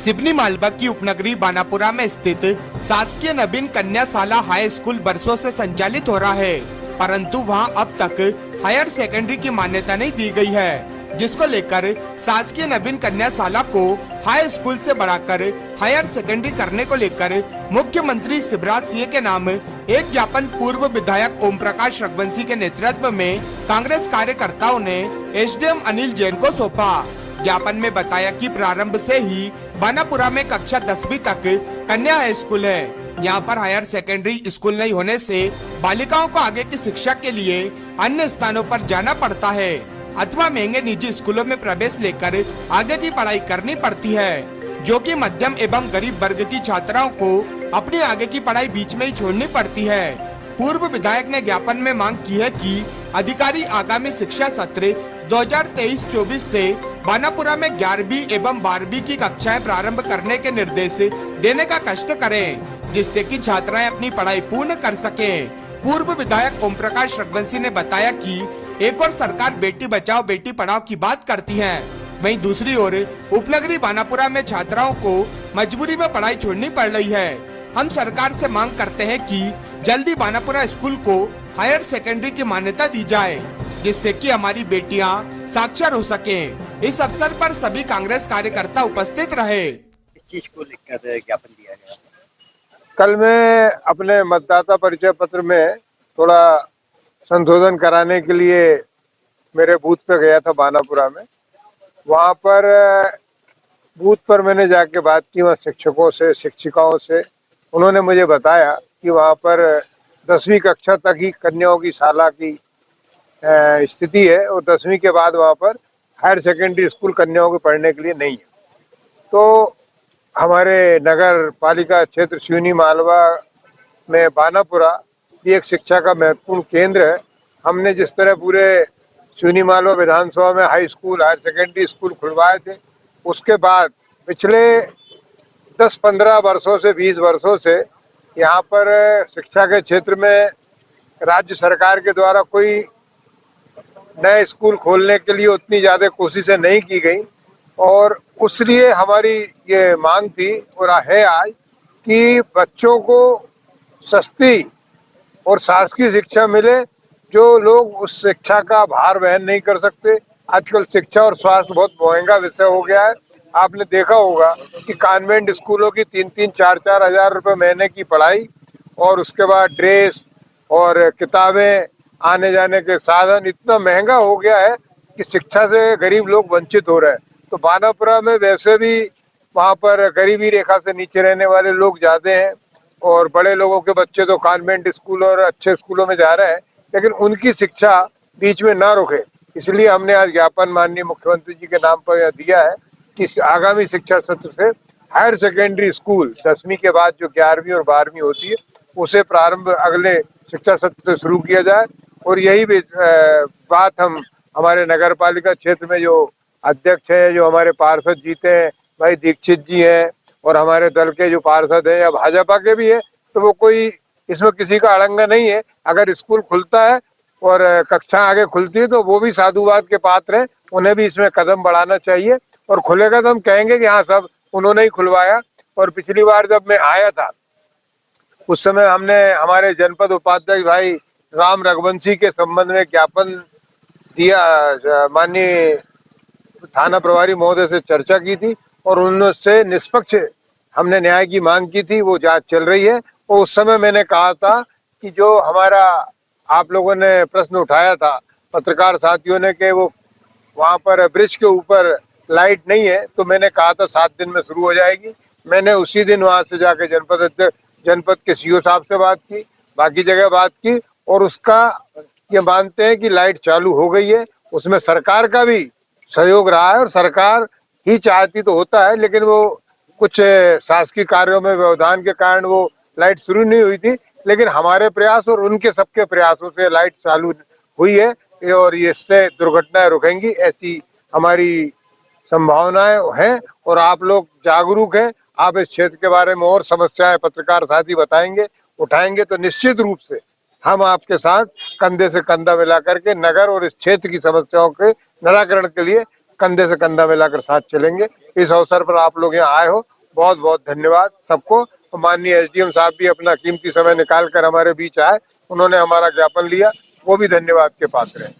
सिवनी मालवा की उपनगरी बानापुरा में स्थित शासकीय नवीन कन्या शाला हाई स्कूल बरसों से संचालित हो रहा है, परंतु वहां अब तक हायर सेकेंडरी की मान्यता नहीं दी गई है, जिसको लेकर शासकीय नवीन कन्या शाला को हाई स्कूल से बढ़ाकर हायर सेकेंडरी करने को लेकर मुख्यमंत्री शिवराज सिंह के नाम एक ज्ञापन पूर्व विधायक ओम प्रकाश रघुवंशी के नेतृत्व में कांग्रेस कार्यकर्ताओं ने एसडीएम अनिल जैन को सौंपा। ज्ञापन में बताया कि प्रारंभ से ही बानापुरा में कक्षा 10वीं तक कन्या हाई स्कूल है। यहाँ पर हायर सेकेंडरी स्कूल नहीं होने से बालिकाओं को आगे की शिक्षा के लिए अन्य स्थानों पर जाना पड़ता है अथवा महंगे निजी स्कूलों में प्रवेश लेकर आगे की पढ़ाई करनी पड़ती है, जो कि मध्यम एवं गरीब वर्ग की छात्राओं को अपनी आगे की पढ़ाई बीच में ही छोड़नी पड़ती है। पूर्व विधायक ने ज्ञापन में मांग की है कि अधिकारी आगामी शिक्षा सत्र 2023-24 से बानापुरा में 11वीं एवं 12वीं की कक्षाएं प्रारंभ करने के निर्देश देने का कष्ट करें, जिससे कि छात्राएं अपनी पढ़ाई पूर्ण कर सकें। पूर्व विधायक ओम प्रकाश रघुवंशी ने बताया कि एक और सरकार बेटी बचाओ बेटी पढ़ाओ की बात करती है, वहीं दूसरी ओर उपनगरी बानापुरा में छात्राओं को मजबूरी में पढ़ाई छोड़नी पड़ रही है। हम सरकार से मांग करते हैं कि जल्दी बानापुरा स्कूल को हायर सेकेंडरी की मान्यता दी जाए, जिससे कि हमारी बेटियां साक्षर हो सकें। इस अवसर पर सभी कांग्रेस कार्यकर्ता उपस्थित रहे। इस चीज को लेकर ज्ञापन दिया गया। कल मैं अपने मतदाता परिचय पत्र में थोड़ा संशोधन कराने के लिए मेरे बूथ पे गया था बानापुरा में। वहाँ पर बूथ पर मैंने जाके बात की वहाँ शिक्षकों से, शिक्षिकाओं से। उन्होंने मुझे बताया कि वहाँ पर 10वीं कक्षा तक ही कन्याओं की शाला की स्थिति है और 10वीं के बाद वहाँ पर हायर सेकेंडरी स्कूल कन्याओं के पढ़ने के लिए नहीं है। तो हमारे नगर पालिका क्षेत्र सिवनी मालवा में बानापुरा भी एक शिक्षा का महत्वपूर्ण केंद्र है। हमने जिस तरह पूरे सिवनी मालवा विधानसभा में high school, higher secondary school खुलवाए थे, उसके बाद पिछले 10-15 वर्षों से 20 वर्षों से यहाँ पर शिक्षा के क्षेत्र में राज्य सरकार के द्वारा कोई नए स्कूल खोलने के लिए उतनी ज़्यादा कोशिशें नहीं की गई और उसलिए हमारी ये मांग थी और है आज कि बच्चों को सस्ती और शासकीय शिक्षा मिले। जो लोग उस शिक्षा का भार वहन नहीं कर सकते, आजकल शिक्षा और स्वास्थ्य बहुत महंगा विषय हो गया है। आपने देखा होगा कि कॉन्वेंट स्कूलों की 3-3, 4-4 हज़ार रुपये महीने की पढ़ाई और उसके बाद ड्रेस और किताबें, आने जाने के साधन इतना महंगा हो गया है कि शिक्षा से गरीब लोग वंचित हो रहे हैं। तो बानापुरा में वैसे भी वहाँ पर गरीबी रेखा से नीचे रहने वाले लोग ज़्यादा हैं और बड़े लोगों के बच्चे तो कॉन्वेंट स्कूल और अच्छे स्कूलों में जा रहे हैं, लेकिन उनकी शिक्षा बीच में ना रुके। इसलिए हमने आज ज्ञापन माननीय मुख्यमंत्री जी के नाम पर यह दिया है कि आगामी शिक्षा सत्र से हायर सेकेंडरी स्कूल 10वीं के बाद जो 11वीं और 12वीं होती है उसे प्रारंभ अगले शिक्षा सत्र से शुरू किया जाए। और यही बात हम हमारे नगर पालिका क्षेत्र में जो अध्यक्ष है, जो हमारे पार्षद जीते हैं भाई दीक्षित जी हैं और हमारे दल के जो पार्षद हैं या भाजपा के भी है, तो वो कोई इसमें किसी का अड़ंगा नहीं है। अगर स्कूल खुलता है और कक्षा आगे खुलती है तो वो भी साधुवाद के पात्र हैं, उन्हें भी इसमें कदम बढ़ाना चाहिए और खुलेगा तो हम कहेंगे कि हाँ सब उन्होंने ही खुलवाया। और पिछली बार जब मैं आया था उस समय हमने हमारे जनपद उपाध्यक्ष भाई राम रघुवंशी के संबंध में ज्ञापन दिया, माननीय थाना प्रभारी महोदय से चर्चा की थी और उनसे निष्पक्ष हमने न्याय की मांग की थी। वो जांच चल रही है और उस समय मैंने कहा था कि जो हमारा आप लोगों ने प्रश्न उठाया था पत्रकार साथियों ने कि वो वहाँ पर ब्रिज के ऊपर लाइट नहीं है, तो मैंने कहा था 7 दिन में शुरू हो जाएगी। मैंने उसी दिन वहाँ से जाके जनपद के सीओ साहब से बात की, बाकी जगह बात की और उसका ये मानते हैं कि लाइट चालू हो गई है। उसमें सरकार का भी सहयोग रहा है और सरकार ही चाहती तो होता है, लेकिन वो कुछ शासकीय कार्यों में व्यवधान के कारण वो लाइट शुरू नहीं हुई थी, लेकिन हमारे प्रयास और उनके सबके प्रयासों से लाइट चालू हुई है और इससे दुर्घटनाएं रुकेंगी, ऐसी हमारी संभावनाएं हैं। और आप लोग जागरूक हैं, आप इस क्षेत्र के बारे में और समस्याएं पत्रकार साथी बताएंगे, उठाएंगे तो निश्चित रूप से हम आपके साथ कंधे से कंधा मिला करके नगर और इस क्षेत्र की समस्याओं के निराकरण के लिए कंधे से कंधा मिलाकर साथ चलेंगे। इस अवसर पर आप लोग यहाँ आए हो, बहुत बहुत धन्यवाद सबको। माननीय एसडीएम साहब भी अपना कीमती समय निकाल कर हमारे बीच आए, उन्होंने हमारा ज्ञापन लिया, वो भी धन्यवाद के पात्र है।